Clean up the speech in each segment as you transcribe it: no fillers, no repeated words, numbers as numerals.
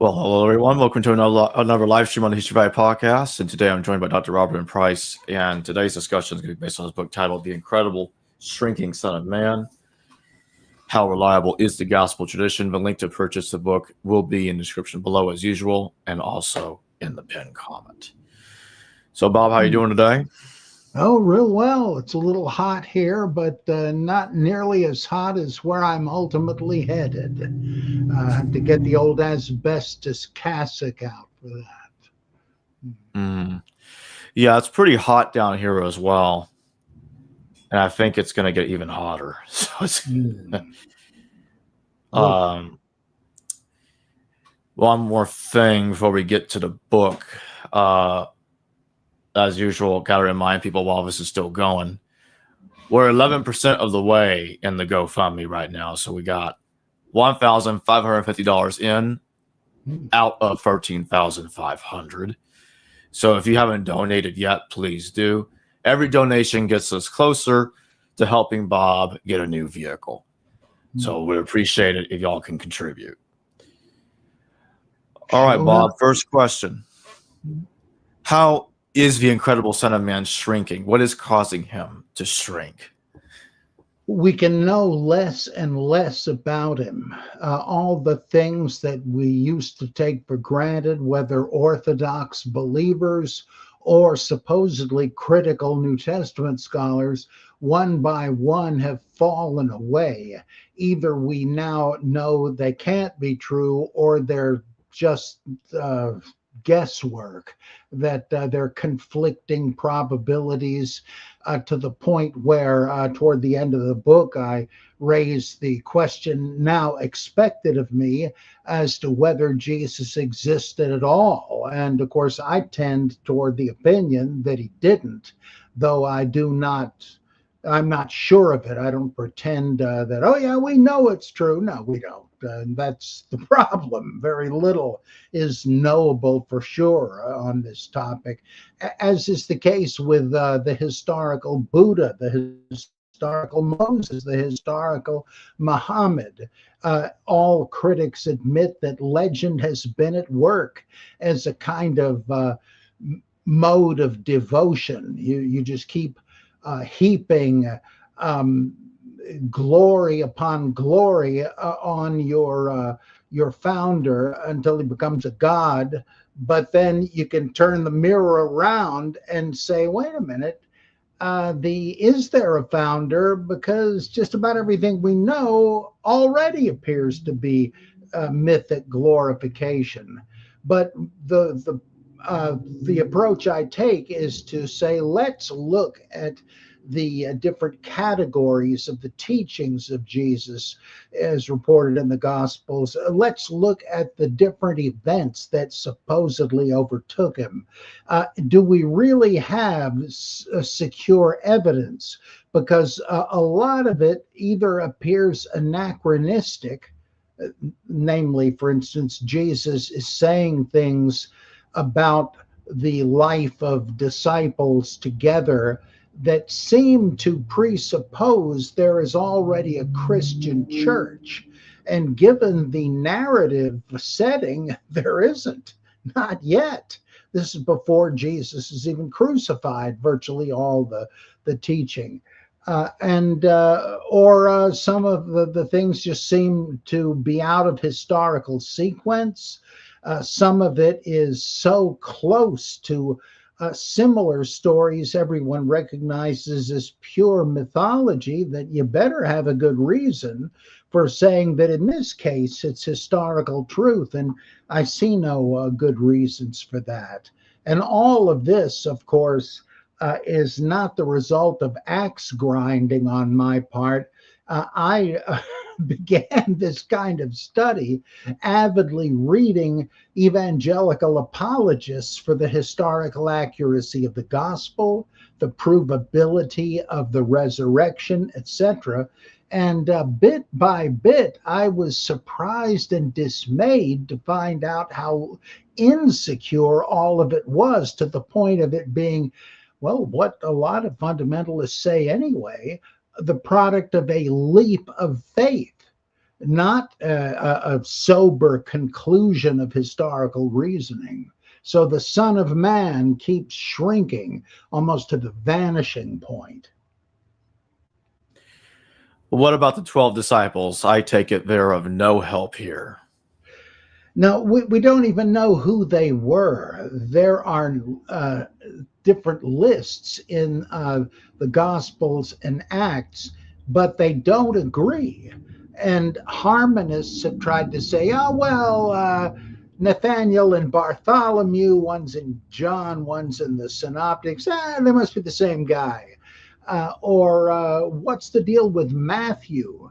Well, hello everyone. Welcome to another live stream on the History Value podcast. And today I'm joined by Dr. Robert and Price. And today's discussion is going to be based on his book titled The Incredible Shrinking Son of Man. How reliable is the gospel tradition? The link to purchase the book will be in the description below as usual, and also in the pinned comment. So Bob, how are you doing today? Oh, real well. It's a little hot here, but not nearly as hot as where I'm ultimately headed. I have to get the old asbestos cassock out for that. Yeah, it's pretty hot down here as well. And I think it's going to get even hotter. So it's, one more thing before we get to the book. As usual, got to remind people while this is still going, we're 11% of the way in the GoFundMe right now. So we got $1,550 in out of $13,500. So if you haven't donated yet, please do. Every donation gets us closer to helping Bob get a new vehicle. So we appreciate it if y'all can contribute. All right, Bob, first question. How is the incredible Son of Man shrinking? What is causing him to shrink? We can know less and less about him. All the things that we used to take for granted, whether Orthodox believers or supposedly critical New Testament scholars, one by one have fallen away. Either we now know they can't be true, or they're just guesswork, that they're conflicting probabilities to the point where toward the end of the book I raised the question now expected of me as to whether Jesus existed at all. And of course I tend toward the opinion that he didn't, though I'm not sure of it. I don't pretend that, oh yeah, we know it's true. No, we don't. That's the problem. Very little is knowable for sure on this topic, as is the case with the historical Buddha, the historical Moses, the historical Muhammad. All critics admit that legend has been at work as a kind of mode of devotion. You just keep heaping glory upon glory on your founder until he becomes a god. But then you can turn the mirror around and say, wait a minute, is there a founder? Because just about everything we know already appears to be mythic glorification. But the approach I take is to say, let's look at the different categories of the teachings of Jesus as reported in the Gospels. Let's look at the different events that supposedly overtook him. Do we really have secure evidence? Because a lot of it either appears anachronistic, namely, for instance, Jesus is saying things about the life of disciples together that seem to presuppose there is already a Christian church. And given the narrative setting, there isn't, not yet. This is before Jesus is even crucified, virtually all the teaching. Or some of the things just seem to be out of historical sequence. Some of it is so close to similar stories everyone recognizes as pure mythology that you better have a good reason for saying that in this case it's historical truth. And I see no good reasons for that. And all of this, of course, is not the result of axe grinding on my part. I began this kind of study avidly reading evangelical apologists for the historical accuracy of the gospel, the provability of the resurrection, etc. And bit by bit, I was surprised and dismayed to find out how insecure all of it was, to the point of it being, well, what a lot of fundamentalists say anyway, the product of a leap of faith. not a sober conclusion of historical reasoning. So the Son of Man keeps shrinking almost to the vanishing point. What about the 12 disciples? I take it they're of no help here. No, we don't even know who they were. There are different lists in the Gospels and Acts, but they don't agree. And harmonists have tried to say, oh, well, Nathaniel and Bartholomew, one's in John, one's in the Synoptics. They must be the same guy. Or what's the deal with Matthew?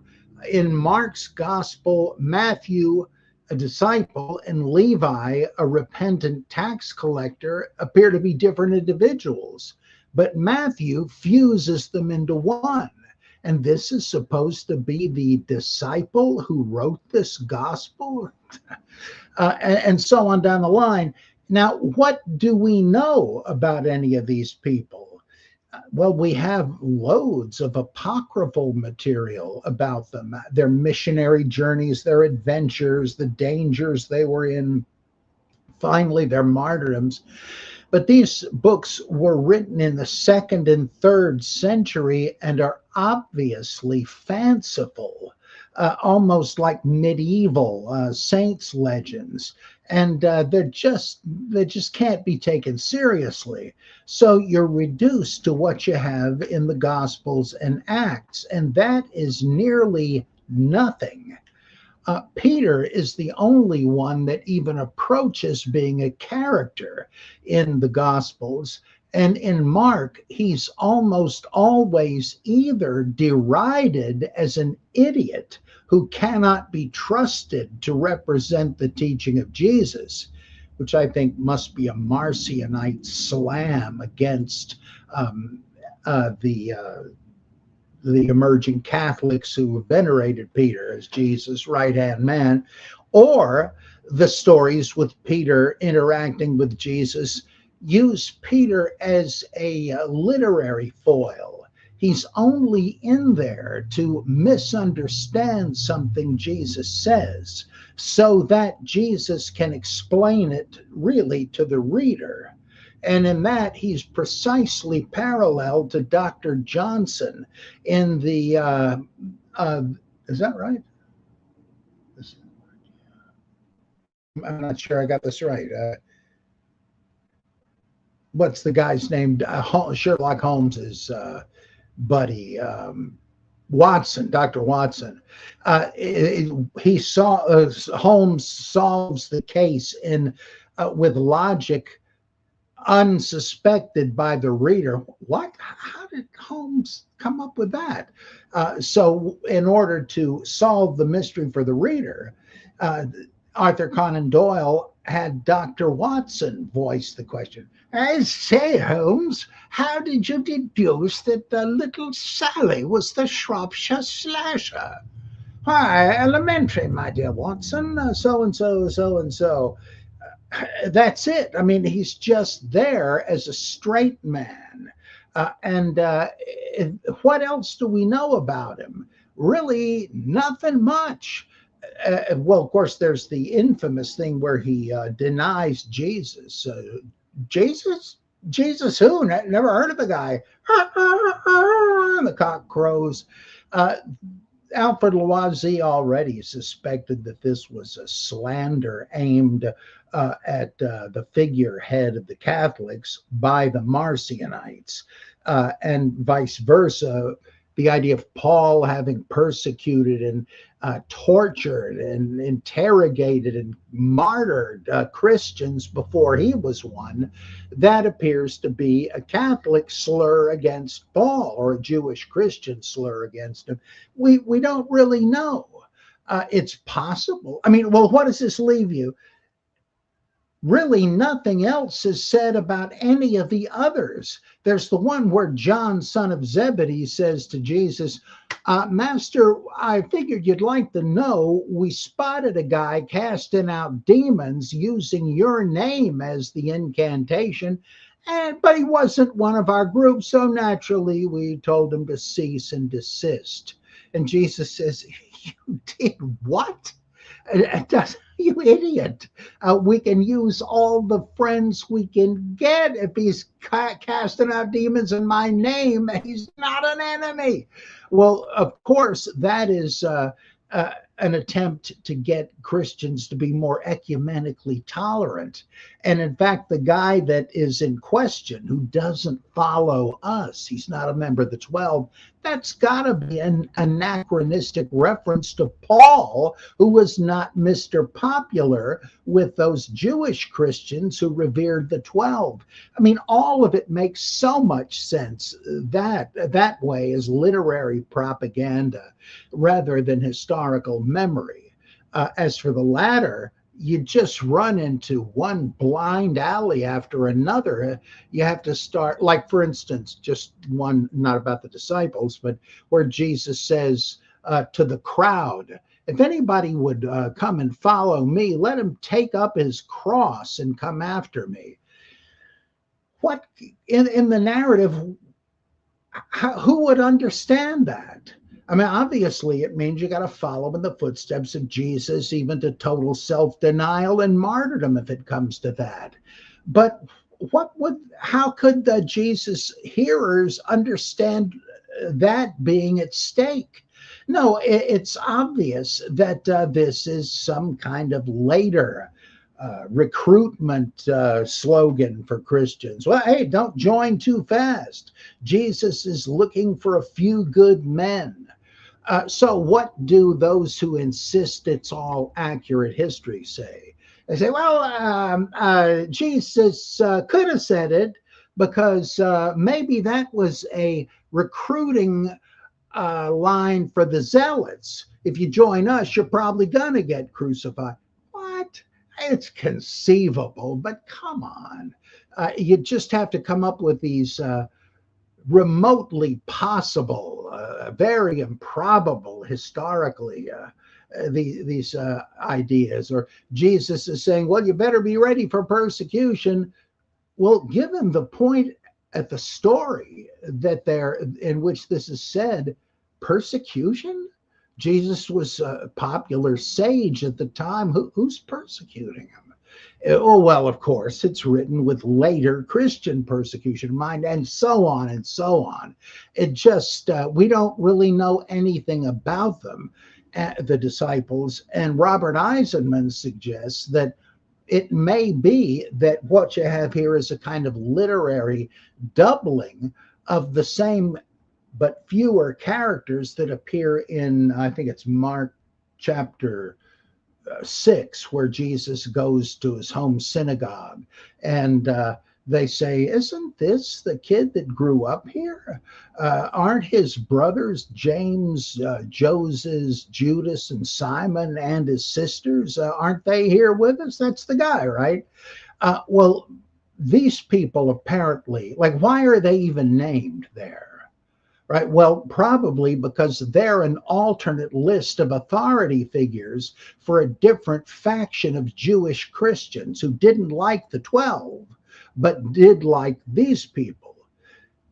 In Mark's Gospel, Matthew, a disciple, and Levi, a repentant tax collector, appear to be different individuals. But Matthew fuses them into one. And this is supposed to be the disciple who wrote this gospel, and so on down the line. Now, what do we know about any of these people? Well, we have loads of apocryphal material about them, their missionary journeys, their adventures, the dangers they were in, finally, their martyrdoms. But these books were written in the 2nd and 3rd century and are obviously fanciful, almost like medieval saints' legends. And they just can't be taken seriously. So you're reduced to what you have in the Gospels and Acts, and that is nearly nothing. Peter is the only one that even approaches being a character in the Gospels. And in Mark, he's almost always either derided as an idiot who cannot be trusted to represent the teaching of Jesus, which I think must be a Marcionite slam against the emerging Catholics who venerated Peter as Jesus' right-hand man, or the stories with Peter interacting with Jesus use Peter as a literary foil. He's only in there to misunderstand something Jesus says so that Jesus can explain it really to the reader. And in that, he's precisely parallel to Dr. Johnson in the, is that right? I'm not sure I got this right. What's the guy's name? Sherlock Holmes's buddy, Watson, Dr. Watson. Holmes solves the case with logic unsuspected by the reader. What? How did Holmes come up with that? So in order to solve the mystery for the reader, Arthur Conan Doyle had Dr. Watson voice the question. I say, Holmes, how did you deduce that little Sally was the Shropshire slasher? Why, elementary, my dear Watson, so-and-so, so-and-so. That's it. I mean, he's just there as a straight man. And what else do we know about him? Really, nothing much. Well, of course, there's the infamous thing where he denies Jesus. Jesus? Jesus who? Never heard of the guy. And the cock crows. Alfred Loisy already suspected that this was a slander aimed at the figurehead of the Catholics by the Marcionites, and vice versa. The idea of Paul having persecuted and tortured and interrogated and martyred Christians before he was one, that appears to be a Catholic slur against Paul, or a Jewish Christian slur against him. We don't really know. It's possible. I mean, well, what does this leave you? Really, nothing else is said about any of the others. There's the one where John, son of Zebedee, says to Jesus, Master, I figured you'd like to know we spotted a guy casting out demons using your name as the incantation, but he wasn't one of our group, so naturally we told him to cease and desist. And Jesus says, you did what? You idiot. We can use all the friends we can get. If he's casting out demons in my name, he's not an enemy. Well, of course, that is an attempt to get Christians to be more ecumenically tolerant. And in fact, the guy that is in question, who doesn't follow us, he's not a member of the 12, that's got to be an anachronistic reference to Paul, who was not Mr. Popular with those Jewish Christians who revered the 12. I mean, all of it makes so much sense that way as literary propaganda rather than historical memory. As for the latter, you just run into one blind alley after another. You have to start, like, for instance, just one, not about the disciples, but where Jesus says to the crowd, if anybody would come and follow me, let him take up his cross and come after me. What in the narrative, who would understand that? I mean, obviously, it means you got to follow in the footsteps of Jesus, even to total self-denial and martyrdom, if it comes to that. But how could the Jesus hearers understand that being at stake? No, it's obvious that this is some kind of later recruitment slogan for Christians. Well, hey, don't join too fast. Jesus is looking for a few good men. So what do those who insist it's all accurate history say? They say, well, Jesus could have said it because maybe that was a recruiting line for the zealots. If you join us, you're probably going to get crucified. What? It's conceivable, but come on. You just have to come up with these remotely possible, very improbable historically, these ideas. Or Jesus is saying, well, you better be ready for persecution. Well, given the point at the story that in which this is said, persecution? Jesus was a popular sage at the time. Who's persecuting him? Oh, well, of course, it's written with later Christian persecution in mind, and so on and so on. It just, we don't really know anything about them, the disciples. And Robert Eisenman suggests that it may be that what you have here is a kind of literary doubling of the same but fewer characters that appear in, I think it's Mark chapter 6, where Jesus goes to his home synagogue, and they say, isn't this the kid that grew up here? Aren't his brothers James, Joses, Judas, and Simon, and his sisters, aren't they here with us? That's the guy, right? Well, these people apparently, like, why are they even named there? Right. Well, probably because they're an alternate list of authority figures for a different faction of Jewish Christians who didn't like the 12, but did like these people.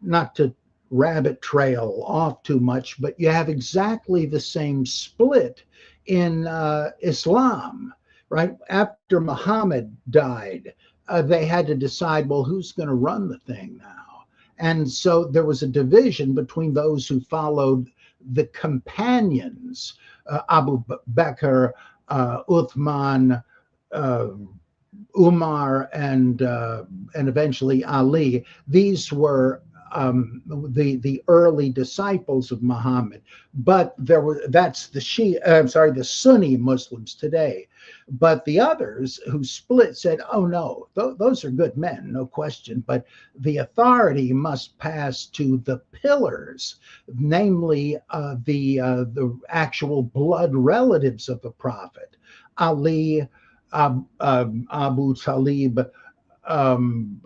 Not to rabbit trail off too much, but you have exactly the same split in Islam, right? After Muhammad died, they had to decide, well, who's going to run the thing now? And so there was a division between those who followed the companions, Abu Bakr, Uthman, Umar, and eventually Ali. These were the early disciples of Muhammad. But that's the Sunni Muslims today. But the others who split said, oh no, those are good men, no question, but the authority must pass to the pillars, namely the actual blood relatives of the prophet, Ali, Abu Talib,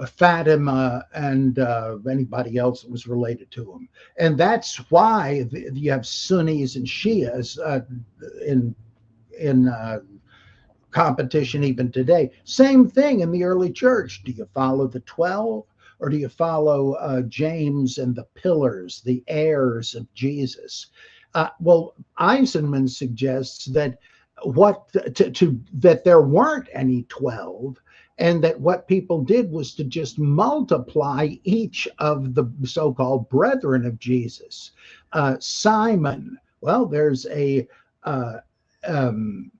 Fatima, and anybody else that was related to him. And that's why you have Sunnis and Shias in competition even today. Same thing in the early church. Do you follow the 12, or do you follow James and the pillars, the heirs of Jesus? Well, Eisenman suggests that that there weren't any 12, and that what people did was to just multiply each of the so-called brethren of Jesus. Simon, well, there's a um,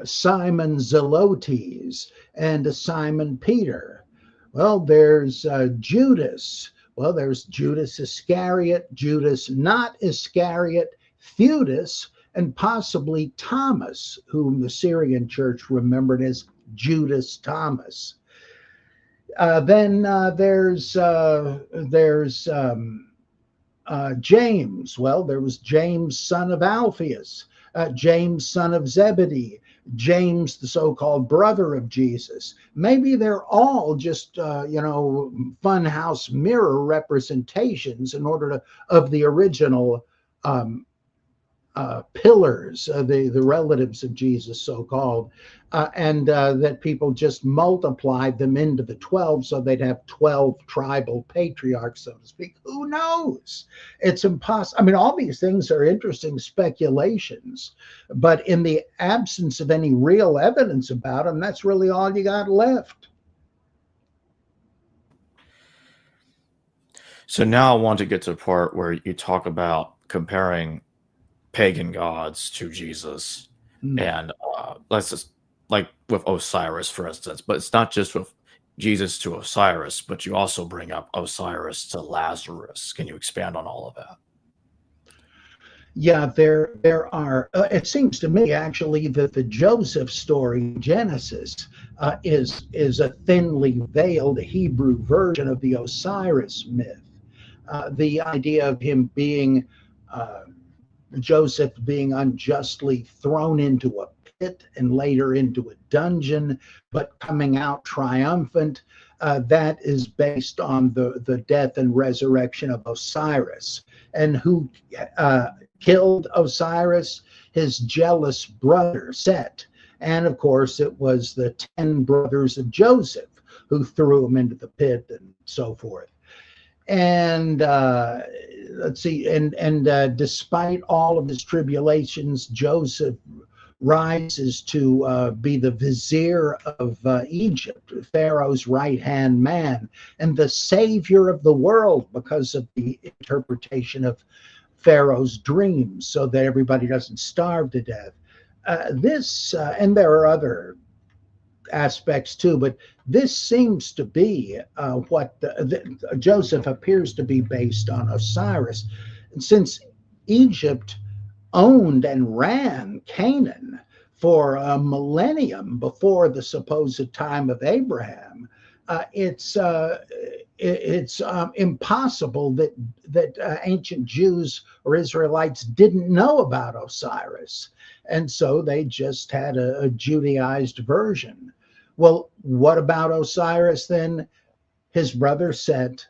Simon Zelotes and a Simon Peter. Well, there's Judas. Well, there's Judas Iscariot, Judas not Iscariot, Theudas, and possibly Thomas, whom the Syrian church remembered as Judas Thomas. Then there's James. Well, there was James, son of Alphaeus, James, son of Zebedee, James, the so-called brother of Jesus. Maybe they're all just, funhouse mirror representations in order of the original pillars, the relatives of Jesus, so-called, and that people just multiplied them into the 12 so they'd have 12 tribal patriarchs, so to speak. Who knows? It's impossible. I mean, all these things are interesting speculations, but in the absence of any real evidence about them, that's really all you got left. So now I want to get to the part where you talk about comparing pagan gods to Jesus. And let's just, like with Osiris, for instance, but it's not just with Jesus to Osiris, but you also bring up Osiris to Lazarus. Can you expand on all of that? Yeah, there are. It seems to me actually that the Joseph story, Genesis, is a thinly veiled Hebrew version of the Osiris myth. The idea of him being Joseph being unjustly thrown into a pit and later into a dungeon, but coming out triumphant. That is based on the death and resurrection of Osiris. And who killed Osiris? His jealous brother, Set. And of course, it was the 10 brothers of Joseph who threw him into the pit and so forth. And let's see, and despite all of his tribulations, Joseph rises to be the vizier of Egypt, Pharaoh's right-hand man, and the savior of the world because of the interpretation of Pharaoh's dreams, so that everybody doesn't starve to death. And there are other aspects too, but this seems to be what Joseph appears to be based on Osiris. And since Egypt owned and ran Canaan for a millennium before the supposed time of Abraham, it's impossible that ancient Jews or Israelites didn't know about Osiris, and so they just had a Judaized version. Well, what about Osiris then? His brother Set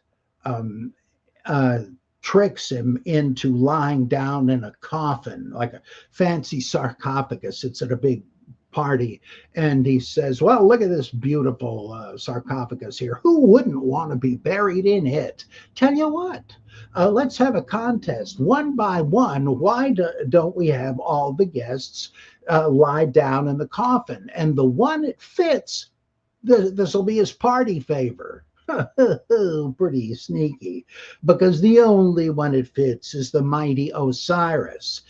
tricks him into lying down in a coffin, like a fancy sarcophagus. It's at a big party, and he says, well, look at this beautiful sarcophagus here. Who wouldn't want to be buried in it? Tell you what, let's have a contest. One by one, why don't we have all the guests lie down in the coffin? And the one it fits, this will be his party favor. Pretty sneaky, because the only one it fits is the mighty Osiris.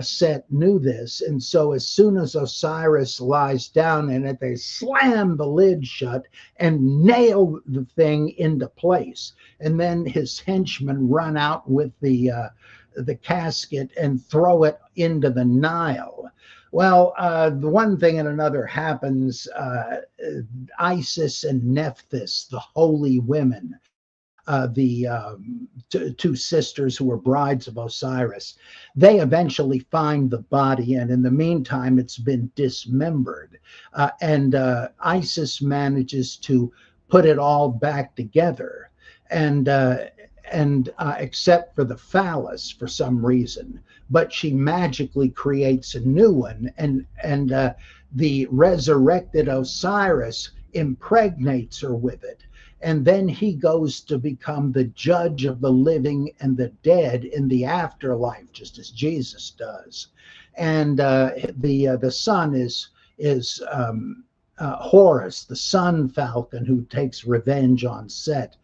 Set knew this, and so as soon as Osiris lies down in it, they slam the lid shut and nail the thing into place. And then his henchmen run out with the casket and throw it into the Nile. Well, the one thing and another happens. Isis and Nephthys, the holy women, the two sisters who were brides of Osiris, they eventually find the body, and in the meantime, it's been dismembered. And Isis manages to put it all back together, and except for the phallus for some reason, but she magically creates a new one, and the resurrected Osiris impregnates her with it. And then he goes to become the judge of the living and the dead in the afterlife, just as Jesus does. And the son is Horus, the sun falcon, who takes revenge on Set,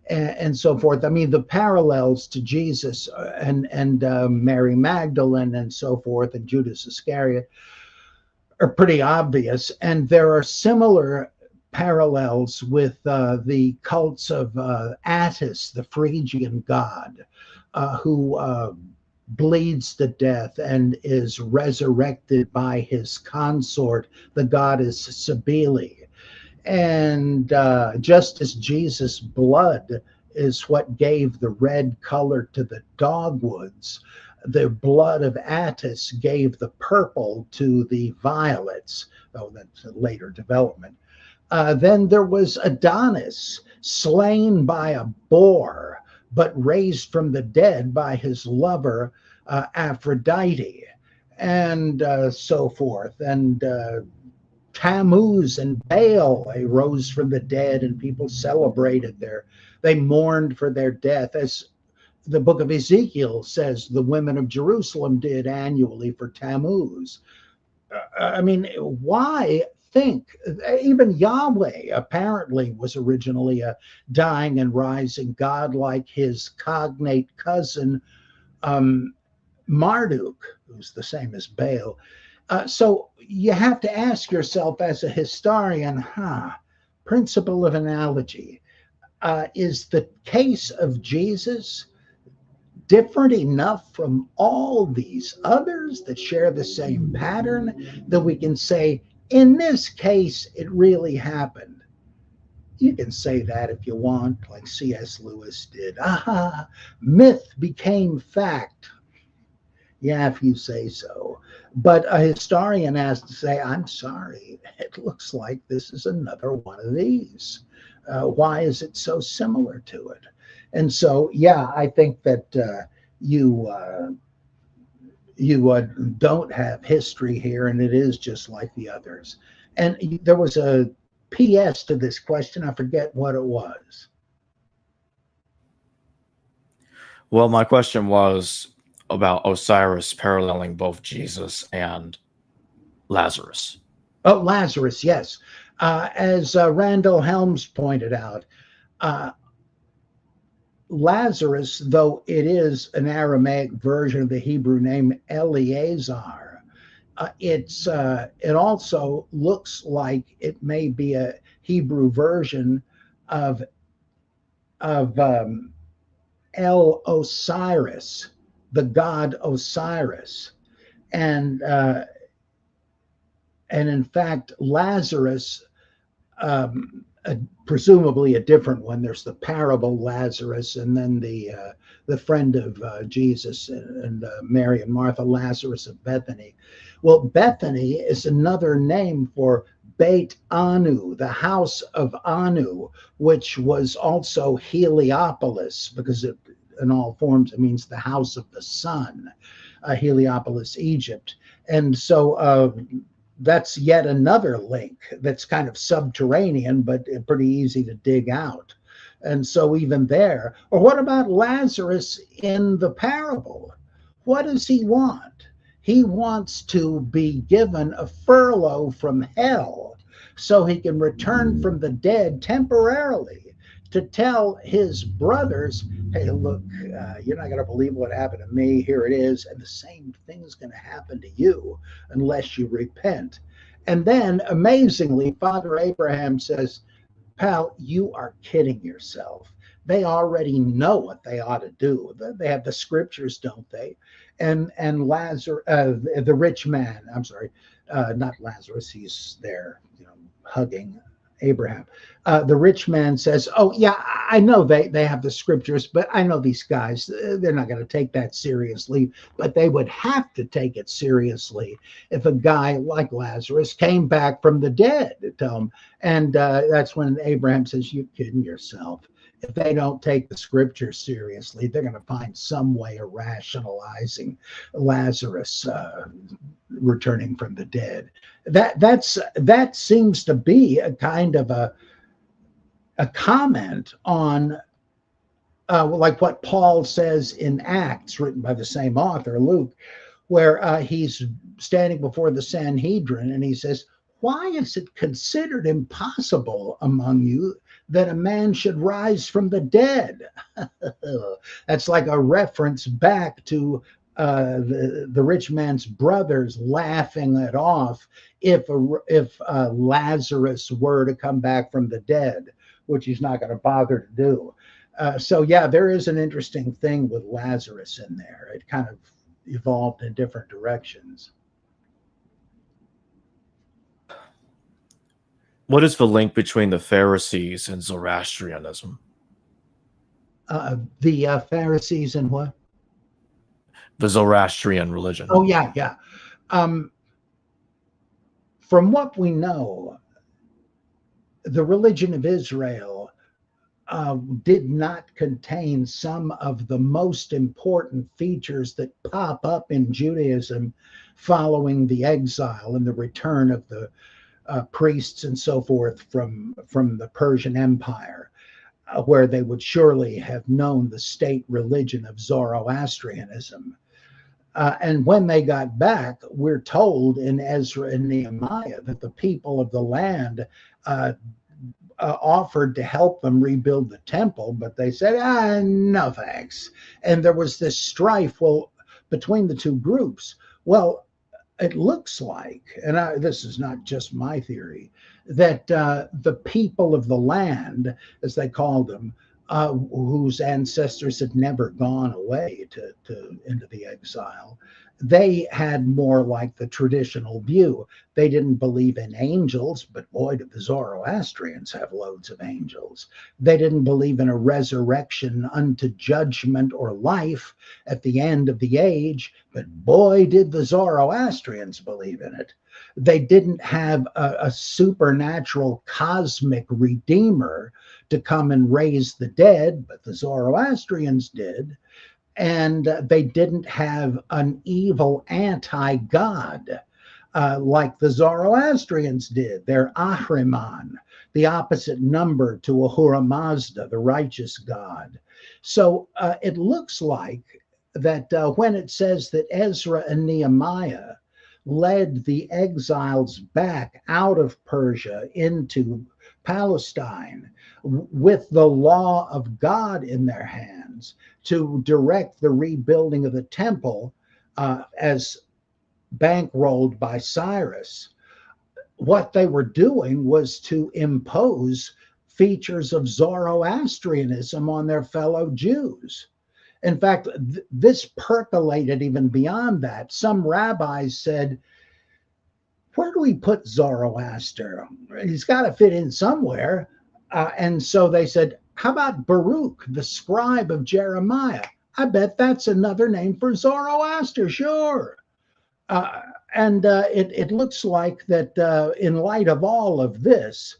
and so forth. I mean, the parallels to Jesus and Mary Magdalene and so forth, and Judas Iscariot, are pretty obvious. And there are similar parallels with the cults of Attis, the Phrygian god, who bleeds to death and is resurrected by his consort, the goddess Cybele. And just as Jesus' blood is what gave the red color to the dogwoods, the blood of Attis gave the purple to the violets. Oh, that's a later development. Then there was Adonis, slain by a boar, but raised from the dead by his lover, Aphrodite, and so forth. And Tammuz and Baal, they rose from the dead, and people celebrated they mourned for their death, as the book of Ezekiel says the women of Jerusalem did annually for Tammuz. I mean, why think? Even Yahweh apparently was originally a dying and rising god, like his cognate cousin, Marduk, who's the same as Baal. So you have to ask yourself as a historian, principle of analogy, is the case of Jesus different enough from all these others that share the same pattern that we can say, in this case, it really happened? You can say that if you want, like C.S. Lewis did. Myth became fact. Yeah, if you say so. But a historian has to say, I'm sorry, it looks like this is another one of these. Why is it so similar to it? And so, yeah, I think that you don't have history here, and it is just like the others. And there was a P.S. to this question. I forget what it was. Well, my question was about Osiris paralleling both Jesus and Lazarus. Oh, Lazarus, yes. As Randall Helms pointed out, Lazarus, though it is an Aramaic version of the Hebrew name Eleazar, it also looks like it may be a Hebrew version of El Osiris, the god Osiris, and in fact Lazarus, presumably a different one. There's the parable Lazarus, and then the friend of Jesus and Mary and Martha, Lazarus of Bethany. Well, Bethany is another name for Beit Anu, the house of Anu, which was also Heliopolis, because in all forms it means the house of the sun, Heliopolis, Egypt. And so that's yet another link that's kind of subterranean, but pretty easy to dig out. And so even there, or what about Lazarus in the parable? What does he want? He wants to be given a furlough from hell so he can return from the dead temporarily to tell his brothers, hey, look, you're not going to believe what happened to me. Here it is. And the same thing's going to happen to you unless you repent. And then, amazingly, Father Abraham says, pal, you are kidding yourself. They already know what they ought to do. They have the scriptures, don't they? And Lazarus, the rich man, I'm sorry, not Lazarus, he's there, hugging Abraham. The rich man says, oh, yeah, I know they have the scriptures, but I know these guys, they're not going to take that seriously, but they would have to take it seriously if a guy like Lazarus came back from the dead, tell him. And that's when Abraham says, you're kidding yourself. If they don't take the scripture seriously, they're going to find some way of rationalizing Lazarus returning from the dead. That seems to be a kind of a comment on like what Paul says in Acts, written by the same author, Luke, where he's standing before the Sanhedrin and he says, "Why is it considered impossible among you that a man should rise from the dead?" That's like a reference back to the rich man's brothers laughing it off if Lazarus were to come back from the dead, which he's not going to bother to do. So yeah, there is an interesting thing with Lazarus in there. It kind of evolved in different directions. What is the link between the Pharisees and Zoroastrianism? The Pharisees and what? The Zoroastrian religion. Oh yeah, yeah. From what we know, the religion of Israel did not contain some of the most important features that pop up in Judaism following the exile and the return of the priests and so forth from the Persian Empire, where they would surely have known the state religion of Zoroastrianism. And when they got back, we're told in Ezra and Nehemiah that the people of the land offered to help them rebuild the temple, but they said, no thanks. And there was this strife between the two groups. Well, it looks like, and this is not just my theory, that the people of the land, as they called them, whose ancestors had never gone away into the exile, they had more like the traditional view. They didn't believe in angels, but boy, did the Zoroastrians have loads of angels. They didn't believe in a resurrection unto judgment or life at the end of the age, but boy, did the Zoroastrians believe in it. They didn't have a supernatural cosmic redeemer to come and raise the dead, but the Zoroastrians did. And they didn't have an evil anti-god like the Zoroastrians did. They're Ehrman, the opposite number to Ahura Mazda, the righteous god. So it looks like that when it says that Ezra and Nehemiah led the exiles back out of Persia into Palestine with the law of God in their hands to direct the rebuilding of the temple as bankrolled by Cyrus, what they were doing was to impose features of Zoroastrianism on their fellow Jews. In fact, this percolated even beyond that. Some rabbis said, where do we put Zoroaster? He's got to fit in somewhere. And so they said, how about Baruch, the scribe of Jeremiah? I bet that's another name for Zoroaster, sure. And it looks like that in light of all of this,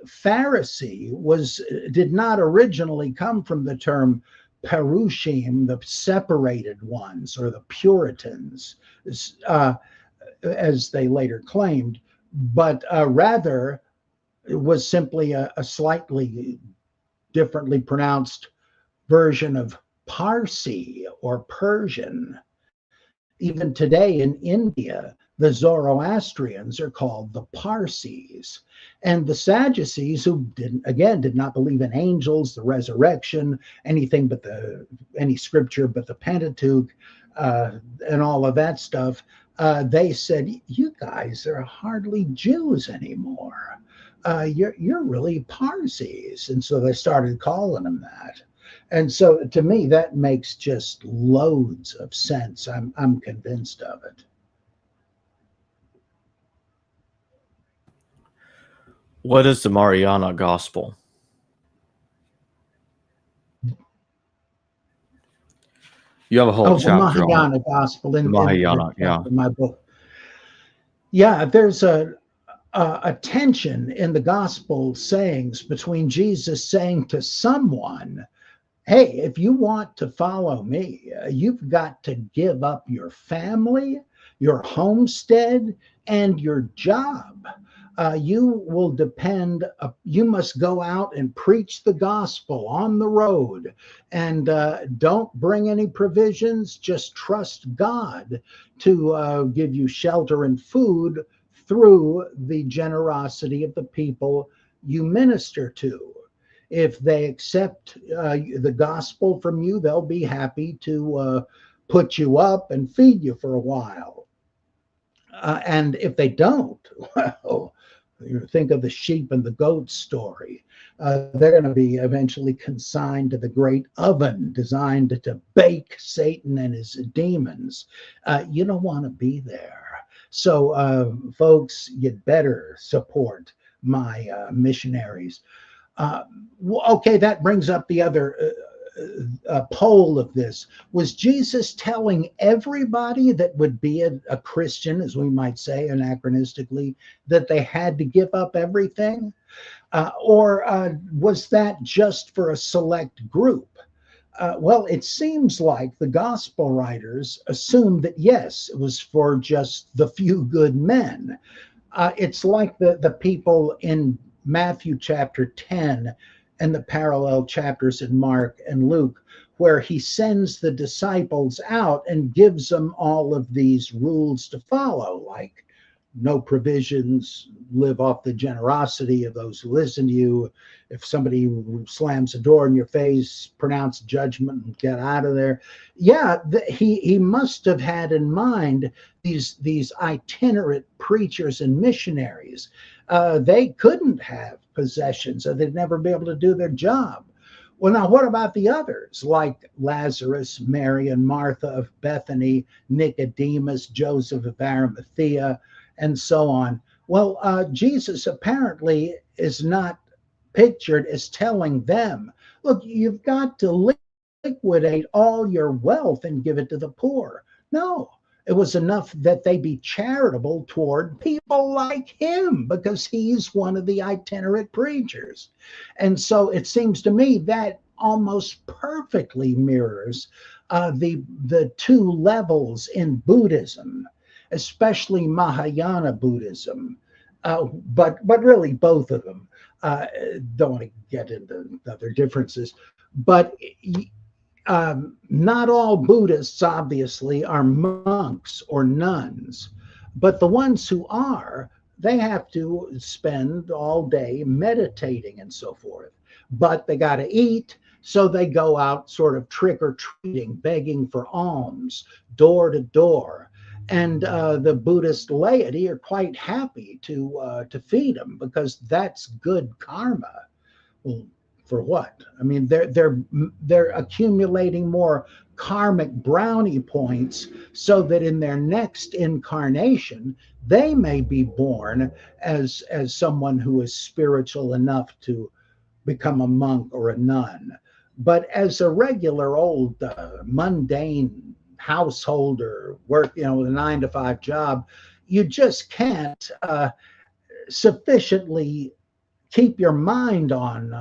Pharisee did not originally come from the term Perushim, the separated ones, or the Puritans, as they later claimed, but rather it was simply a slightly differently pronounced version of Parsi or Persian. Even today in India, the Zoroastrians are called the Parsis. And the Sadducees, who did not believe in angels, the resurrection, anything but any scripture but the Pentateuch, and all of that stuff, they said, you guys are hardly Jews anymore. You're really Parsis. And so they started calling them that. And so to me, that makes just loads of sense. I'm convinced of it. What is the Mariana Gospel? You have a whole chapter the Mariana Gospel in Mahayana, in my book. Yeah, there's a tension in the gospel sayings between Jesus saying to someone, hey, if you want to follow me, you've got to give up your family, your homestead, and your job. you will depend, you must go out and preach the gospel on the road, and don't bring any provisions, just trust God to give you shelter and food through the generosity of the people you minister to. If they accept the gospel from you, they'll be happy to put you up and feed you for a while. And if they don't, well, you think of the sheep and the goat story. They're going to be eventually consigned to the great oven designed to bake Satan and his demons. You don't want to be there. So, folks, you'd better support my missionaries. Okay, that brings up the other pole of this. Was Jesus telling everybody that would be a Christian, as we might say anachronistically, that they had to give up everything? Or was that just for a select group? Well, it seems like the gospel writers assumed that, yes, it was for just the few good men. It's like the people in Matthew chapter 10 and the parallel chapters in Mark and Luke, where he sends the disciples out and gives them all of these rules to follow, like no provisions, live off the generosity of those who listen to you. If somebody slams a door in your face, pronounce judgment and get out of there. Yeah, he must have had in mind these itinerant preachers and missionaries. They couldn't have possessions, or they'd never be able to do their job. Well, now, what about the others, like Lazarus, Mary and Martha of Bethany, Nicodemus, Joseph of Arimathea, and so on? Well, Jesus apparently is not pictured as telling them, look, you've got to liquidate all your wealth and give it to the poor. No, it was enough that they be charitable toward people like him, because he's one of the itinerant preachers. And so it seems to me that almost perfectly mirrors the two levels in Buddhism, especially Mahayana Buddhism, but really both of them. Don't want to get into other differences, but not all Buddhists, obviously, are monks or nuns, but the ones who are, they have to spend all day meditating and so forth. But they got to eat, so they go out sort of trick or treating, begging for alms, door to door. And the Buddhist laity are quite happy to feed them, because that's good karma. Well, for what? I mean, they're accumulating more karmic brownie points, so that in their next incarnation they may be born as someone who is spiritual enough to become a monk or a nun. But as a regular old mundane householder, work, with a 9-to-5 job, you just can't sufficiently keep your mind on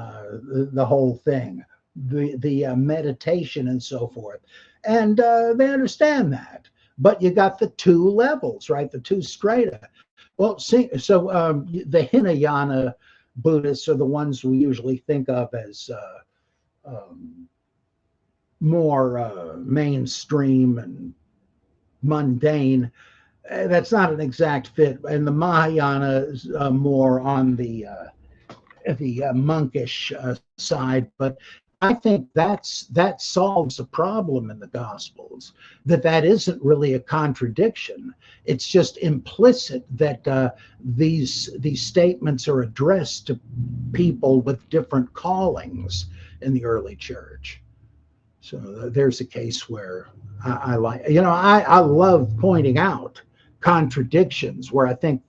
the whole thing, the meditation and so forth. And they understand that. But you got the two levels, right? The two strata. Well, so the Hinayana Buddhists are the ones we usually think of as more mainstream and mundane. That's not an exact fit. And the Mahayana is more on the monkish side, but I think that solves the problem in the Gospels, that isn't really a contradiction. It's just implicit that these statements are addressed to people with different callings in the early church. So there's a case where I like, I love pointing out contradictions where I think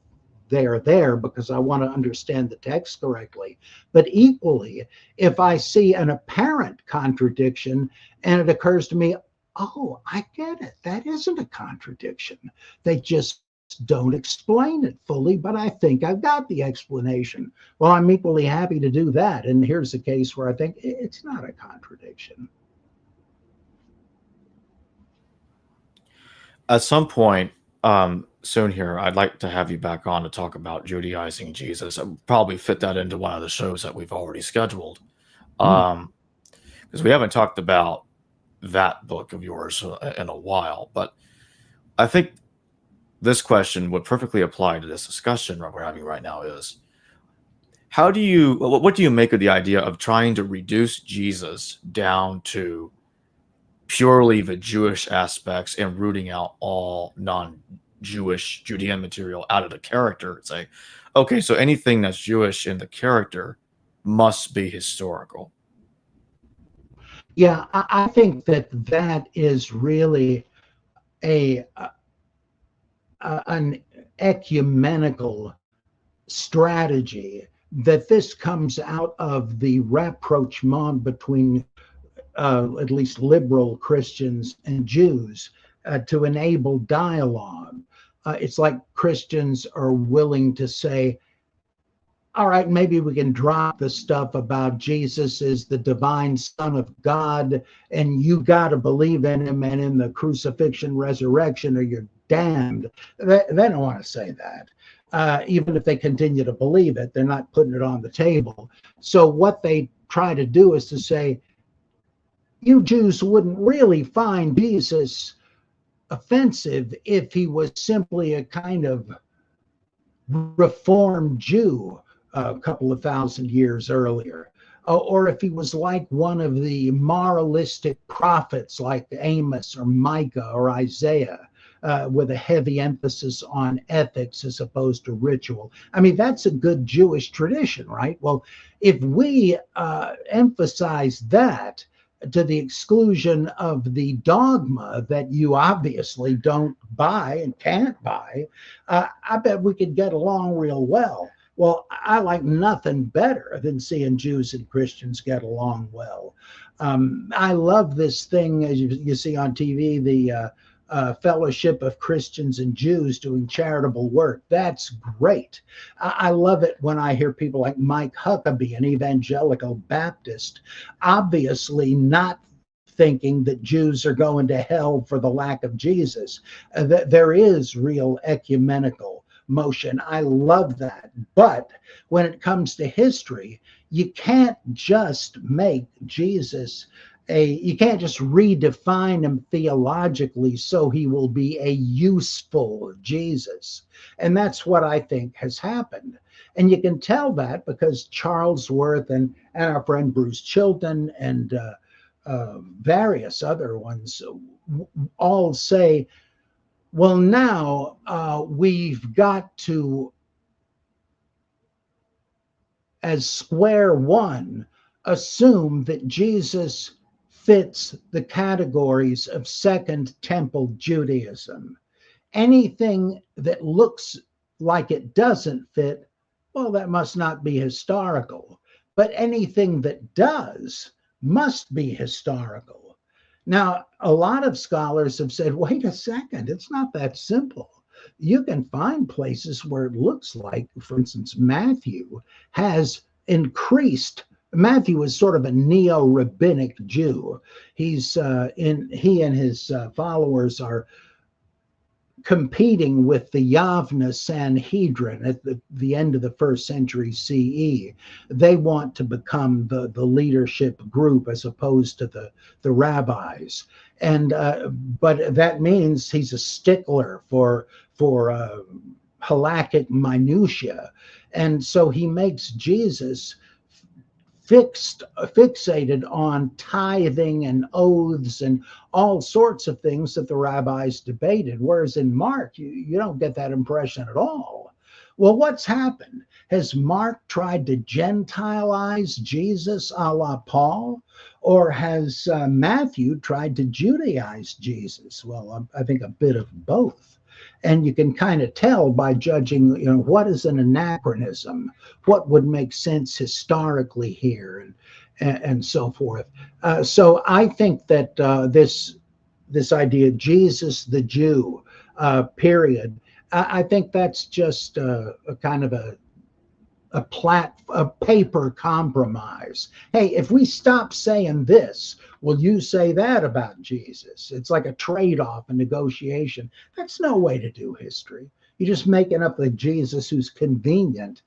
they are there, because I want to understand the text correctly. But equally, if I see an apparent contradiction and it occurs to me, oh, I get it, that isn't a contradiction. They just don't explain it fully, but I think I've got the explanation. Well, I'm equally happy to do that. And here's a case where I think it's not a contradiction. At some point, soon here, I'd like to have you back on to talk about Judaizing Jesus. I'll probably fit that into one of the shows that we've already scheduled. Because we haven't talked about that book of yours in a while. But I think this question would perfectly apply to this discussion that we're having right now is, what do you make of the idea of trying to reduce Jesus down to purely the Jewish aspects and rooting out all non-Jewish Judean material out of the character and say, okay, so anything that's Jewish in the character must be historical? Yeah, I think that is really a an ecumenical strategy, that this comes out of the rapprochement between at least liberal Christians and Jews to enable dialogue. It's like Christians are willing to say, all right, maybe we can drop the stuff about Jesus is the divine Son of God, and you got to believe in him and in the crucifixion, resurrection, or you're damned. They don't want to say that. Even if they continue to believe it, they're not putting it on the table. So what they try to do is to say, you Jews wouldn't really find Jesus offensive if he was simply a kind of reformed Jew a couple of thousand years earlier, or if he was like one of the moralistic prophets like Amos or Micah or Isaiah, with a heavy emphasis on ethics as opposed to ritual. I mean, that's a good Jewish tradition, right? Well, if we emphasize that to the exclusion of the dogma that you obviously don't buy and can't buy, I bet we could get along real well. Well, I like nothing better than seeing Jews and Christians get along well. I love this thing, as you see on TV, the Fellowship of Christians and Jews doing charitable work. That's great. I love it when I hear people like Mike Huckabee, an evangelical Baptist, obviously not thinking that Jews are going to hell for the lack of Jesus. There is real ecumenical motion. I love that. But when it comes to history, you can't just make Jesus you can't just redefine him theologically so he will be a useful Jesus. And that's what I think has happened. And you can tell that because Charles Worth and our friend Bruce Chilton and various other ones all say, well, now we've got to, as square one, assume that Jesus fits the categories of Second Temple Judaism. Anything that looks like it doesn't fit, well, that must not be historical. But anything that does must be historical. Now, a lot of scholars have said, wait a second, it's not that simple. You can find places where it looks like, for instance, Matthew has increased. Matthew is sort of a neo-rabbinic Jew. He and his followers are competing with the Yavna Sanhedrin at the end of the first century CE. They want to become the leadership group as opposed to the rabbis. And but that means he's a stickler for halakhic minutia. And so he makes Jesus fixated on tithing and oaths and all sorts of things that the rabbis debated. Whereas in Mark, you don't get that impression at all. Well, what's happened? Has Mark tried to Gentilize Jesus a la Paul? Or has Matthew tried to Judaize Jesus? Well, I think a bit of both. And you can kind of tell by judging, what is an anachronism, what would make sense historically here, and so forth. So I think that this idea, Jesus the Jew, period, I think that's just a kind of a a paper compromise. Hey, if we stop saying this, will you say that about Jesus? It's like a trade-off, a negotiation. That's no way to do history. You're just making up the Jesus who's convenient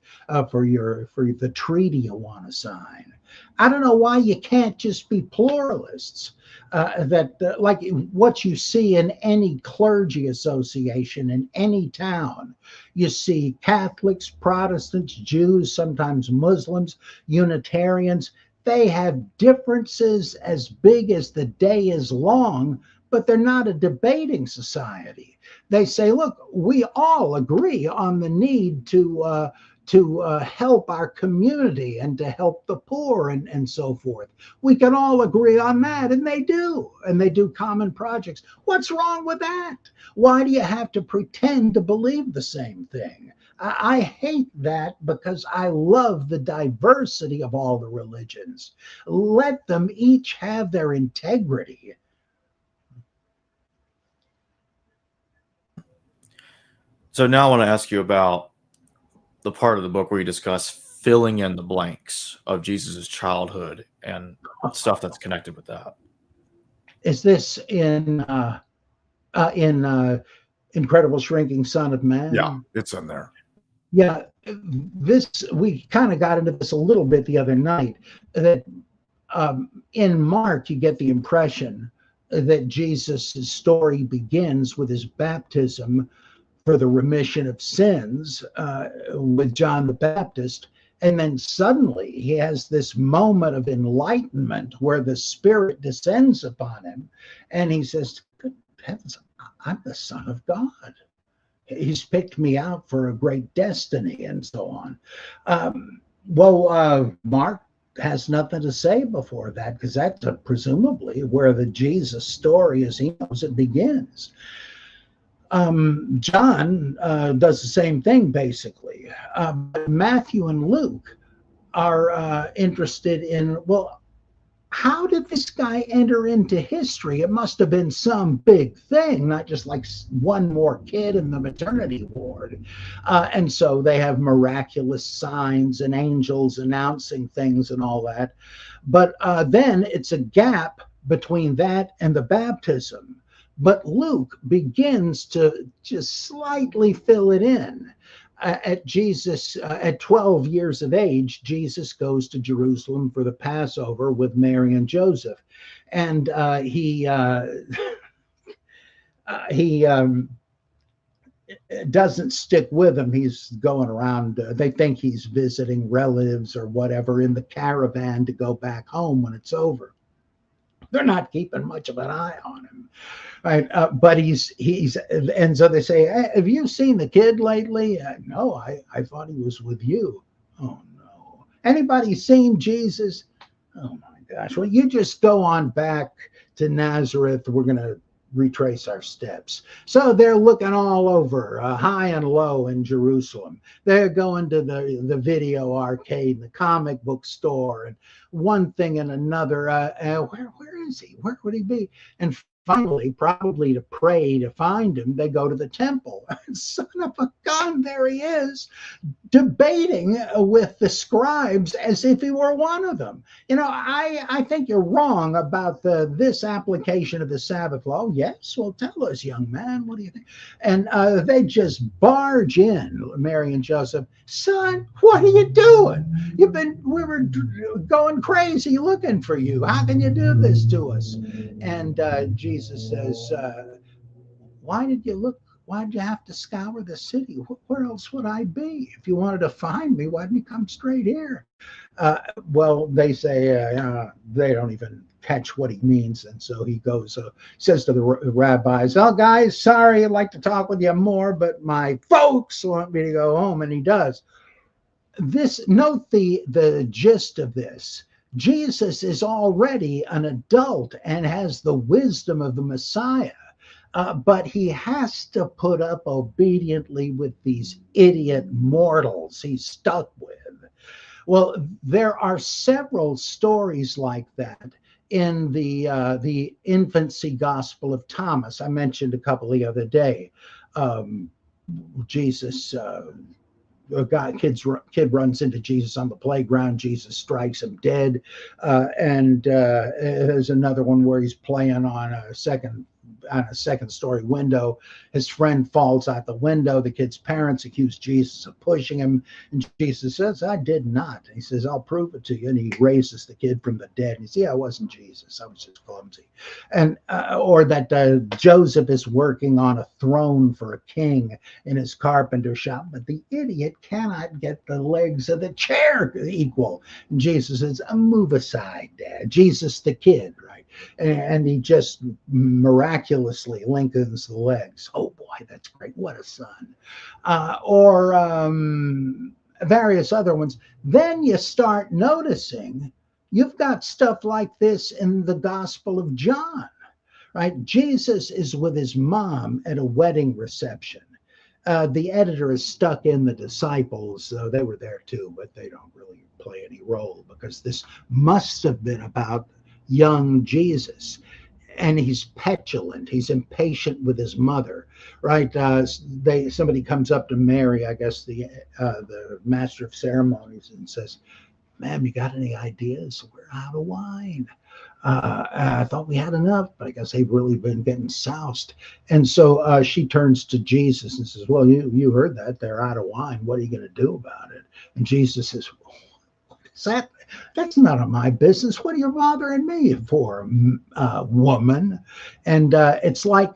for the treaty you want to sign. I don't know why you can't just be pluralists. Like what you see in any clergy association in any town, you see Catholics, Protestants, Jews, sometimes Muslims, Unitarians. They have differences as big as the day is long, but they're not a debating society. They say, look, we all agree on the need to help our community and to help the poor and so forth. We can all agree on that, and they do. And they do common projects. What's wrong with that? Why do you have to pretend to believe the same thing? I hate that because I love the diversity of all the religions. Let them each have their integrity. So now I want to ask you about the part of the book where you discuss filling in the blanks of Jesus's childhood and stuff that's connected with that. Is this in Incredible Shrinking Son of Man? Yeah, it's in there. Yeah, we kind of got into this a little bit the other night, that in Mark you get the impression that Jesus' story begins with his baptism for the remission of sins with John the Baptist. And then suddenly he has this moment of enlightenment where the Spirit descends upon him. And he says, good heavens, I'm the Son of God. He's picked me out for a great destiny and so on. Mark has nothing to say before that, because that's presumably where the Jesus story, as he knows it, begins. John does the same thing, basically. Matthew and Luke are interested in, well, how did this guy enter into history? It must have been some big thing, not just like one more kid in the maternity ward. And so they have miraculous signs and angels announcing things and all that. But then it's a gap between that and the baptism. But Luke begins to just slightly fill it in. At 12 years of age, Jesus goes to Jerusalem for the Passover with Mary and Joseph. And he doesn't stick with them. He's going around. They think he's visiting relatives or whatever in the caravan to go back home when it's over. They're not keeping much of an eye on him, right? But he's, and so they say, hey, have you seen the kid lately? No, I thought he was with you. Oh no. Anybody seen Jesus? Oh my gosh. Well, you just go on back to Nazareth. We're going to retrace our steps. So they're looking all over, high and low in Jerusalem. They're going to the video arcade, the comic book store, and one thing and another. Where is he? Where would he be? And finally, probably to pray to find him, they go to the temple. Son of a gun, there he is, debating with the scribes as if he were one of them. You know, I think you're wrong about this application of the Sabbath law. Yes, well, tell us, young man, what do you think? And they just barge in, Mary and Joseph. Son, what are you doing? We were going crazy looking for you. How can you do this to us? And Jesus says, why did you have to scour the city? Where else would I be? If you wanted to find me, why didn't you come straight here? Well, they say they don't even catch what he means. And so he goes, says to the rabbis, oh, guys, sorry, I'd like to talk with you more, but my folks want me to go home. And he does. Note the gist of this. Jesus is already an adult and has the wisdom of the Messiah. But he has to put up obediently with these idiot mortals he's stuck with. Well, there are several stories like that in the infancy Gospel of Thomas. I mentioned a couple the other day. Jesus kid runs into Jesus on the playground. Jesus strikes him dead. And there's another one where he's playing on a second story window. His friend falls out the window. The kid's parents accuse Jesus of pushing him, and Jesus says, "I did not." He says, "I'll prove it to you." And he raises the kid from the dead. And he says, "Yeah, I wasn't Jesus. I was just clumsy." And or that Joseph is working on a throne for a king in his carpenter shop, but the idiot cannot get the legs of the chair equal. And Jesus says, "Move aside, Dad." Jesus the kid, right? And he just miraculously lengthens the legs. Oh boy, that's great. What a son. Or various other ones. Then you start noticing you've got stuff like this in the Gospel of John, right? Jesus is with his mom at a wedding reception. The editor is stuck in the disciples. They were there too, but they don't really play any role because this must have been about young Jesus. And he's petulant. He's impatient with his mother, right? Somebody comes up to Mary, I guess the master of ceremonies, and says, "Ma'am, you got any ideas? We're out of wine. I thought we had enough, but I guess they've really been getting soused." And so she turns to Jesus and says, "Well, you heard that. They're out of wine. What are you going to do about it?" And Jesus says, "What is that? That's none of my business. What are you bothering me for, woman?" And it's like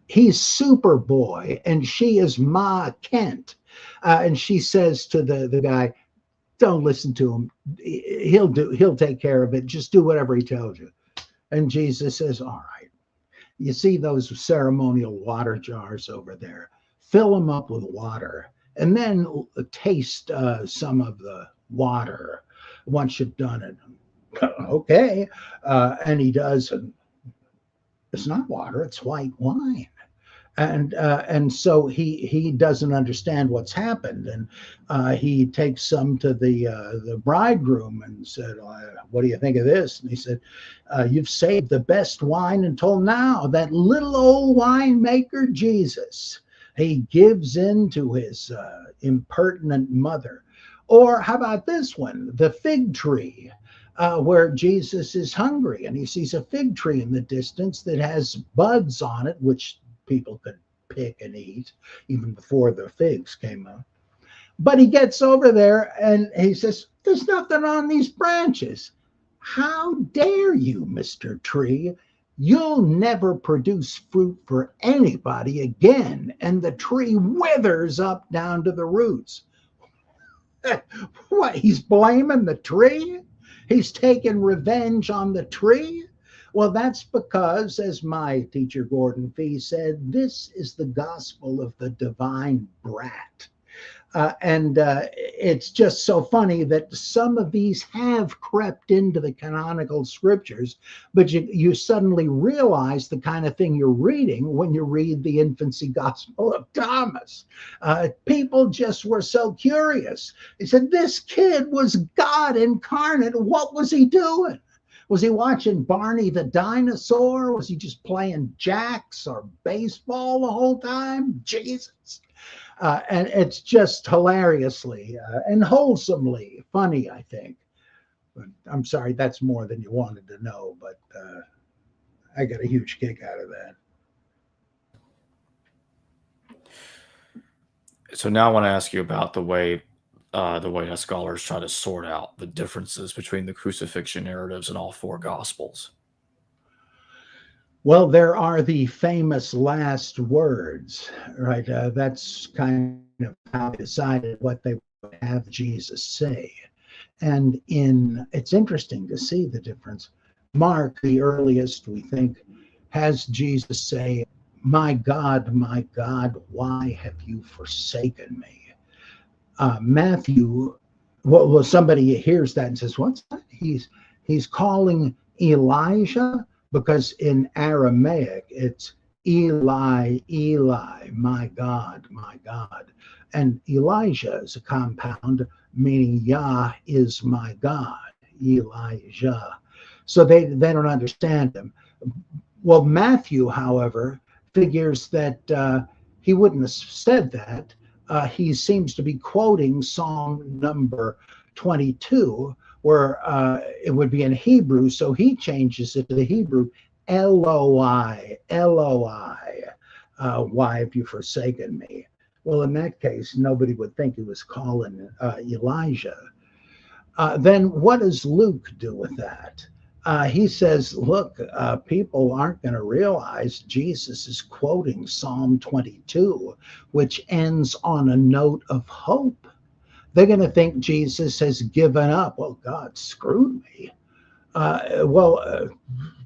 he's Superboy and she is Ma Kent. And she says to the guy, "Don't listen to him. He'll take care of it. Just do whatever he tells you." And Jesus says, "All right. You see those ceremonial water jars over there? Fill them up with water and then taste some of the water once you've done it." Okay. And he does. And it's not water, it's white wine. And so he doesn't understand what's happened, and he takes some to the bridegroom and said, "What do you think of this?" And he said, "You've saved the best wine until now. That little old winemaker Jesus, he gives in to his impertinent mother." Or how about this one, the fig tree, where Jesus is hungry and he sees a fig tree in the distance that has buds on it, which people could pick and eat even before the figs came up. But he gets over there and he says, "There's nothing on these branches. How dare you, Mr. Tree? You'll never produce fruit for anybody again." And the tree withers up down to the roots. What, he's blaming the tree? He's taking revenge on the tree? Well, that's because, as my teacher Gordon Fee said, this is the gospel of the divine brat. And it's just so funny that some of these have crept into the canonical scriptures, but you suddenly realize the kind of thing you're reading when you read the infancy gospel of Thomas. People just were so curious. They said, this kid was God incarnate. What was he doing? Was he watching Barney the dinosaur? Was he just playing jacks or baseball the whole time? Jesus. And it's just hilariously and wholesomely funny, I think. But I'm sorry, that's more than you wanted to know, but I got a huge kick out of that. So now I want to ask you about the way that scholars try to sort out the differences between the crucifixion narratives in all four Gospels. Well, there are the famous last words, right? That's kind of how they decided what they would have Jesus say. And it's interesting to see the difference. Mark, the earliest, we think, has Jesus say, my God, why have you forsaken me?" Matthew, well, somebody hears that and says, what's that? He's calling Elijah, because in Aramaic, it's Eli, Eli, my God, my God. And Elijah is a compound, meaning Yah is my God, Elijah. So they don't understand him. Well, Matthew, however, figures that he wouldn't have said that, he seems to be quoting Psalm number 22, where it would be in Hebrew. So he changes it to the Hebrew, Eloi, Eloi, why have you forsaken me? Well, in that case, nobody would think he was calling Elijah. Then what does Luke do with that? He says, look, people aren't going to realize Jesus is quoting Psalm 22, which ends on a note of hope. They're going to think Jesus has given up. Well, God screwed me.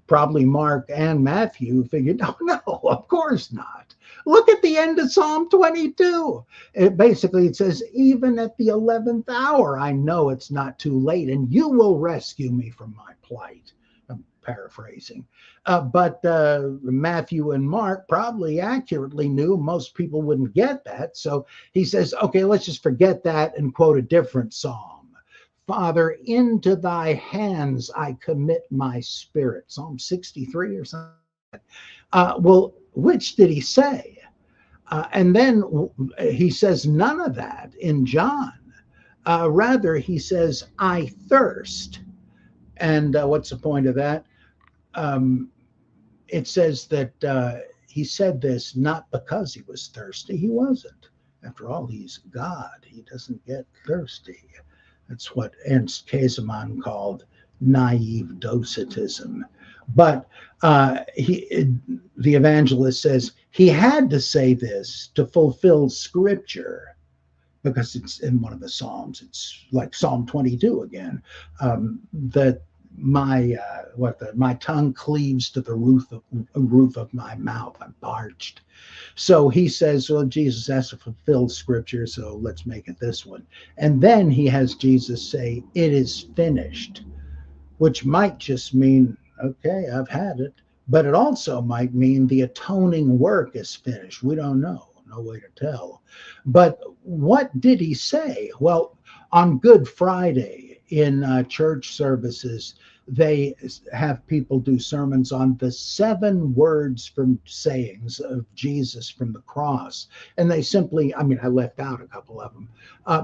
Probably Mark and Matthew figured, no, of course not. Look at the end of Psalm 22. It says, even at the 11th hour, I know it's not too late, and you will rescue me from my plight. I'm paraphrasing. But Matthew and Mark probably accurately knew most people wouldn't get that. So he says, okay, let's just forget that and quote a different psalm. Father, into thy hands I commit my spirit. Psalm 63 or something. Well, which did he say? And then he says none of that in John. Rather, he says, I thirst. And what's the point of that? It says that he said this not because he was thirsty. He wasn't. After all, he's God. He doesn't get thirsty. That's what Ernst Käsemann called naive docetism. But the evangelist says he had to say this to fulfill scripture, because it's in one of the Psalms. It's like Psalm 22 again, that my tongue cleaves to the roof of my mouth. I'm parched. So he says, well, Jesus has to fulfill scripture, so let's make it this one. And then he has Jesus say, it is finished, which might just mean, okay, I've had it. But it also might mean the atoning work is finished. We don't know. No way to tell. But what did he say? Well, on Good Friday in church services, they have people do sermons on the 7 words from sayings of Jesus from the cross. And they simply, I left out a couple of them,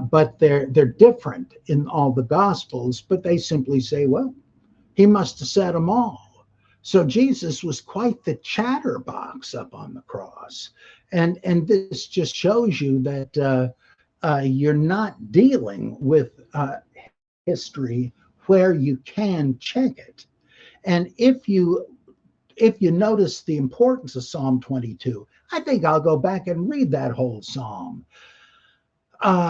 but they're different in all the Gospels, but they simply say, well, he must have said them all. So Jesus was quite the chatterbox up on the cross. And this just shows you that you're not dealing with history where you can check it. And if you notice the importance of Psalm 22, I think I'll go back and read that whole psalm.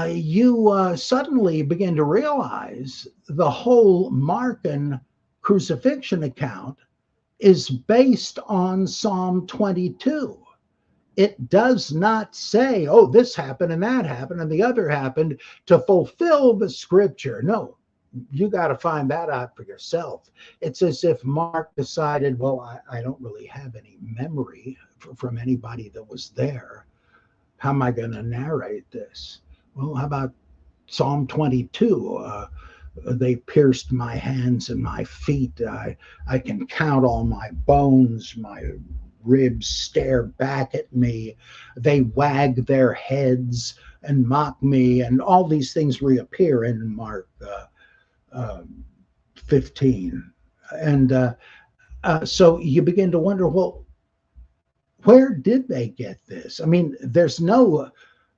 You suddenly begin to realize the whole Markan crucifixion account is based on Psalm 22. It does not say, oh, this happened and that happened and the other happened to fulfill the scripture. No, you got to find that out for yourself. It's as if Mark decided, well, I don't really have any memory from anybody that was there. How am I going to narrate this? Well, how about Psalm 22? They pierced my hands and my feet. I can count all my bones. My ribs stare back at me. They wag their heads and mock me. And all these things reappear in Mark 15. And so you begin to wonder, well, where did they get this? There's no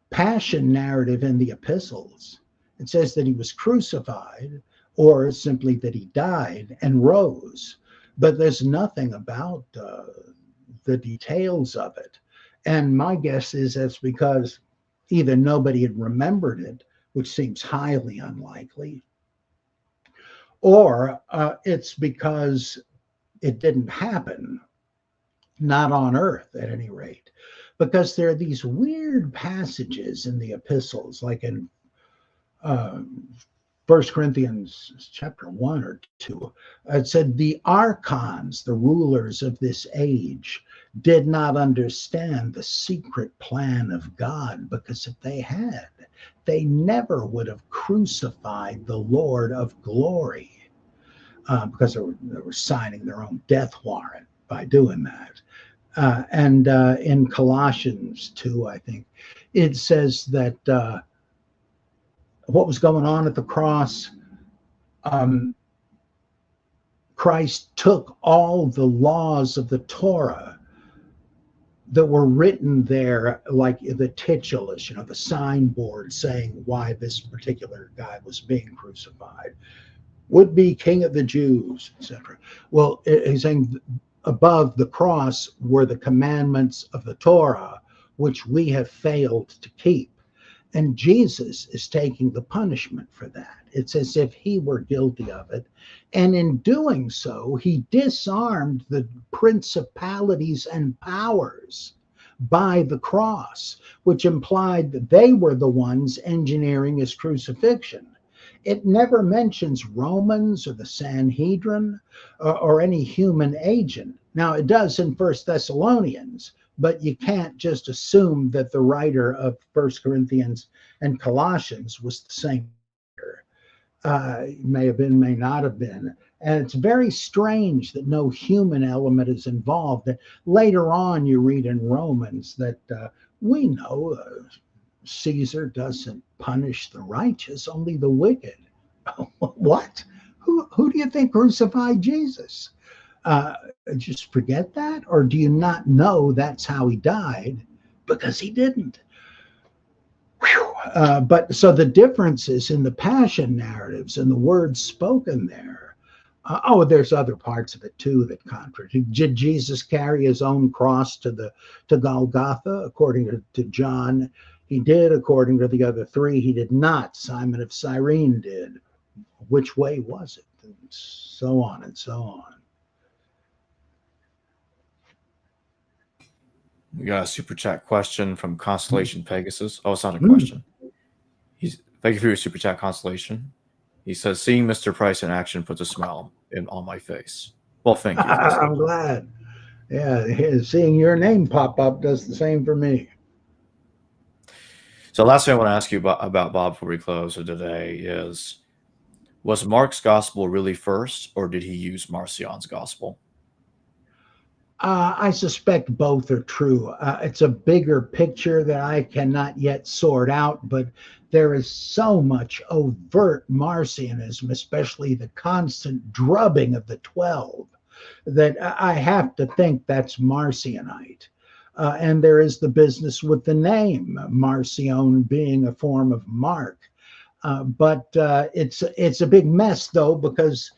passion narrative in the epistles. It says that he was crucified, or simply that he died and rose. But there's nothing about the details of it. And my guess is that's because either nobody had remembered it, which seems highly unlikely, or it's because it didn't happen, not on earth at any rate. Because there are these weird passages in the epistles, like in 1 Corinthians chapter 1 or 2, it said the archons, the rulers of this age, did not understand the secret plan of God, because if they had, they never would have crucified the Lord of glory, because they were signing their own death warrant by doing that. And in Colossians 2, I think, it says that what was going on at the cross, Christ took all the laws of the Torah that were written there, like the titulus, the signboard saying why this particular guy was being crucified, would be king of the Jews, etc. Well, he's saying above the cross were the commandments of the Torah, which we have failed to keep. And Jesus is taking the punishment for that. It's as if he were guilty of it. And in doing so, he disarmed the principalities and powers by the cross, which implied that they were the ones engineering his crucifixion. It never mentions Romans or the Sanhedrin or any human agent. Now, it does in 1 Thessalonians, but you can't just assume that the writer of 1 Corinthians and Colossians was the same writer. May have been, may not have been. And it's very strange that no human element is involved. Later on, you read in Romans that we know Caesar doesn't punish the righteous, only the wicked. What? Who do you think crucified Jesus? Just forget that? Or do you not know that's how he died? Because he didn't. But so the differences in the passion narratives and the words spoken there. There's other parts of it too that contradict. Did Jesus carry his own cross to Golgotha? According to John, he did. According to the other three, he did not. Simon of Cyrene did. Which way was it? And so on and so on. We got a super chat question from Constellation Pegasus. Oh, it's not a question. Thank you for your super chat, Constellation. He says, seeing Mr. Price in action puts a smile on my face. Well, thank you. I'm glad. Yeah, seeing your name pop up does the same for me. So last thing I want to ask you about Bob before we close today is, was Mark's gospel really first, or did he use Marcion's gospel? I suspect both are true. It's a bigger picture that I cannot yet sort out, but there is so much overt Marcionism, especially the constant drubbing of the 12, that I have to think that's Marcionite. And there is the business with the name, Marcion being a form of Mark. But it's a big mess, though, because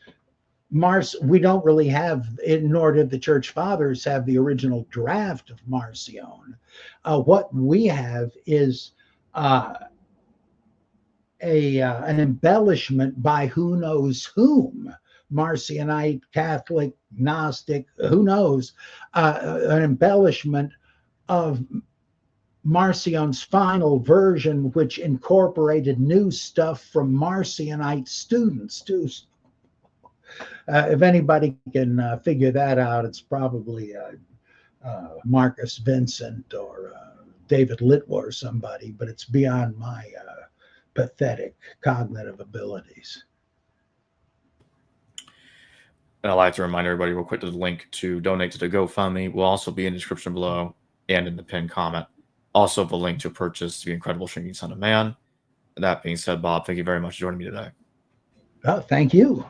we don't really have, nor did the church fathers have the original draft of Marcion. What we have is an embellishment by who knows whom, Marcionite, Catholic, Gnostic, who knows, an embellishment of Marcion's final version, which incorporated new stuff from Marcionite students too. If anybody can figure that out, it's probably Marcus Vincent or David Litwa or somebody, but it's beyond my pathetic cognitive abilities. And I'd like to remind everybody real quick that the link to donate to the GoFundMe will also be in the description below and in the pinned comment. Also, the link to purchase The Incredible Shrinking Son of Man. And that being said, Bob, thank you very much for joining me today. Oh, thank you.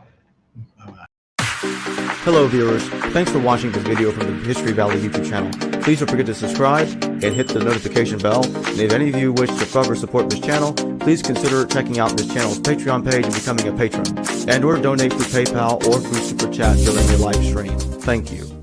Hello viewers, thanks for watching this video from the History Valley YouTube channel. Please don't forget to subscribe and hit the notification bell. And if any of you wish to further support this channel, please consider checking out this channel's Patreon page and becoming a patron. And or donate through PayPal or through Super Chat during your live stream. Thank you.